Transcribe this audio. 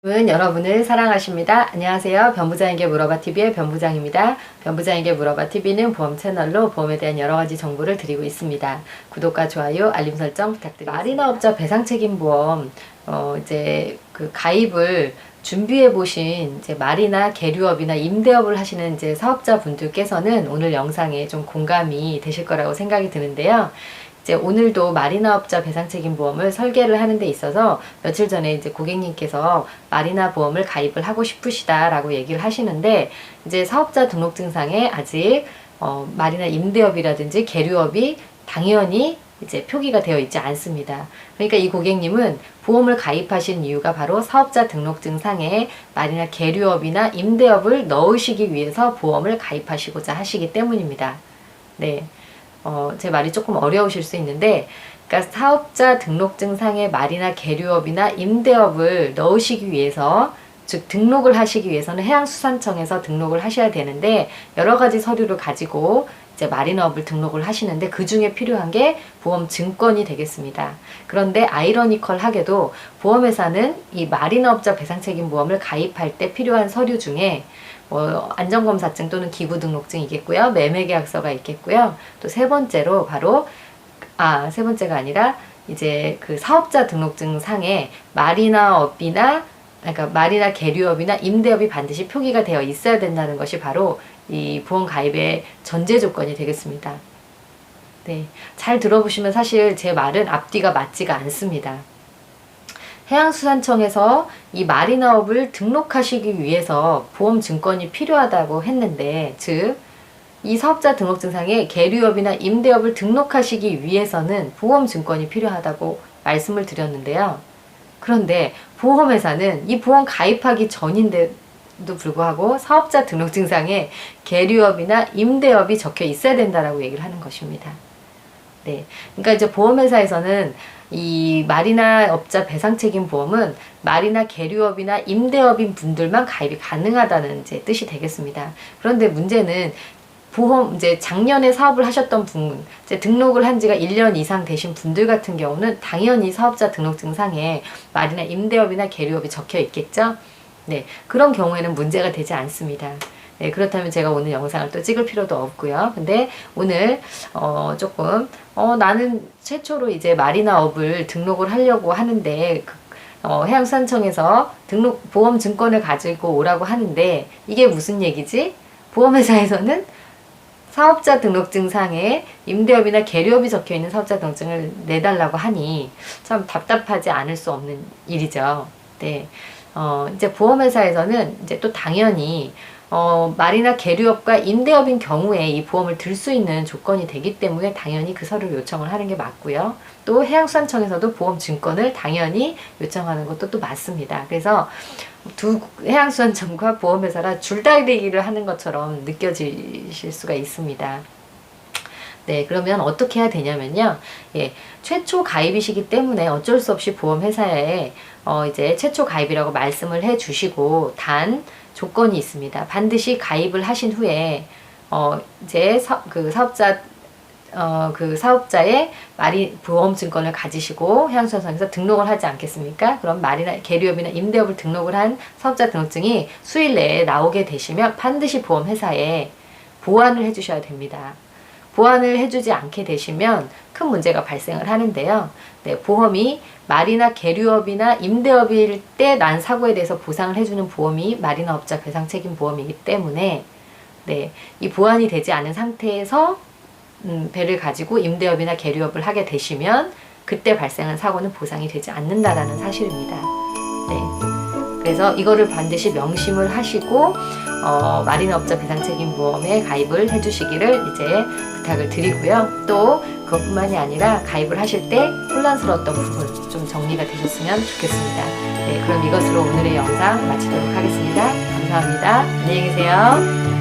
여러분을 사랑하십니다. 안녕하세요. 변부장에게 물어봐TV의 변부장입니다. 변부장에게 물어봐TV는 보험 채널로 보험에 대한 여러가지 정보를 드리고 있습니다. 구독과 좋아요, 알림 설정 부탁드립니다. 마리나업자 배상책임보험 이제 그 가입을 준비해 보신 이제 마리나 계류업이나 임대업을 하시는 이제 사업자분들께서는 오늘 영상에 좀 공감이 되실 거라고 생각이 드는데요. 이제 오늘도 마리나업자 배상책임보험을 설계를 하는 데 있어서 며칠 전에 이제 고객님께서 마리나 보험을 가입을 하고 싶으시다라고 얘기를 하시는데, 이제 사업자 등록증상에 아직 마리나 임대업이라든지 계류업이 당연히 이제 표기가 되어 있지 않습니다. 그러니까 이 고객님은 보험을 가입하신 이유가 바로 사업자 등록증상에 마리나 계류업이나 임대업을 넣으시기 위해서 보험을 가입하시고자 하시기 때문입니다. 네. 제 말이 조금 어려우실 수 있는데, 그러니까 사업자 등록증상에 마리나 계류업이나 임대업을 넣으시기 위해서, 즉 등록을 하시기 위해서는 해양수산청에서 등록을 하셔야 되는데, 여러 가지 서류를 가지고 이제 마리나업을 등록을 하시는데 그 중에 필요한 게 보험 증권이 되겠습니다. 그런데 아이러니컬하게도 보험회사는 이 마리나업자 배상책임보험을 가입할 때 필요한 서류 중에 안전검사증 또는 기구등록증이겠고요. 매매계약서가 있겠고요. 또 세 번째로 바로 세 번째가 아니라 이제 그 사업자 등록증 상에 마리나 계류업이나 임대업이 반드시 표기가 되어 있어야 된다는 것이 바로 이 보험 가입의 전제 조건이 되겠습니다. 네, 잘 들어보시면 사실 제 말은 앞뒤가 맞지가 않습니다. 해양수산청에서 이 마리나업을 등록하시기 위해서 보험 증권이 필요하다고 했는데, 즉 이 사업자 등록증상에 계류업이나 임대업을 등록하시기 위해서는 보험 증권이 필요하다고 말씀을 드렸는데요. 그런데 보험회사는 이 보험 가입하기 전인데도 불구하고 사업자 등록증상에 계류업이나 임대업이 적혀 있어야 된다라고 얘기를 하는 것입니다. 네, 그러니까 이제 보험회사에서는 이 마리나업자 배상책임보험은 마리나 계류업이나 임대업인 분들만 가입이 가능하다는 이제 뜻이 되겠습니다. 그런데 문제는 이제 작년에 사업을 하셨던 분, 이제 등록을 한 지가 1년 이상 되신 분들 같은 경우는 당연히 사업자 등록증상에 마리나 임대업이나 계류업이 적혀 있겠죠? 네, 그런 경우에는 문제가 되지 않습니다. 네, 그렇다면 제가 오늘 영상을 또 찍을 필요도 없고요. 근데 오늘 조금 나는 최초로 이제 마리나업을 등록을 하려고 하는데 해양수산청에서 보험 증권을 가지고 오라고 하는데 이게 무슨 얘기지? 보험회사에서는 사업자 등록증상에 임대업이나 계류업이 적혀 있는 사업자 등록증을 내달라고 하니 참 답답하지 않을 수 없는 일이죠. 네. 이제 보험회사에서는 이제 또 당연히 마리나 계류업과 임대업인 경우에 이 보험을 들 수 있는 조건이 되기 때문에 당연히 그 서류를 요청을 하는 게 맞고요. 또 해양수산청에서도 보험 증권을 당연히 요청하는 것도 또 맞습니다. 그래서 해양수산청과 보험회사라 줄다리기를 하는 것처럼 느껴지실 수가 있습니다. 네, 그러면 어떻게 해야 되냐면요. 예, 최초 가입이시기 때문에 어쩔 수 없이 보험회사에 이제 최초 가입이라고 말씀을 해 주시고, 단 조건이 있습니다. 반드시 가입을 하신 후에 이제 사업자의 보험 증권을 가지시고 해양수산청에서 등록을 하지 않겠습니까? 그럼 마리나 계류업이나 임대업을 등록을 한 사업자 등록증이 수일 내에 나오게 되시면 반드시 보험회사에 보완을 해주셔야 됩니다. 보완을 해주지 않게 되시면 큰 문제가 발생을 하는데요. 네, 보험이 마리나 계류업이나 임대업일 때 난 사고에 대해서 보상을 해주는 보험이 마리나업자 배상책임보험이기 때문에, 네, 이 보완이 되지 않은 상태에서 배를 가지고 임대업이나 계류업을 하게 되시면 그때 발생한 사고는 보상이 되지 않는다라는 사실입니다. 네. 그래서 이거를 반드시 명심을 하시고 마리나업자 배상책임보험에 가입을 해주시기를 이제 부탁을 드리고요. 또 그것뿐만이 아니라 가입을 하실 때 혼란스러웠던 부분 좀 정리가 되셨으면 좋겠습니다. 네, 그럼 이것으로 오늘의 영상 마치도록 하겠습니다. 감사합니다. 안녕히 계세요.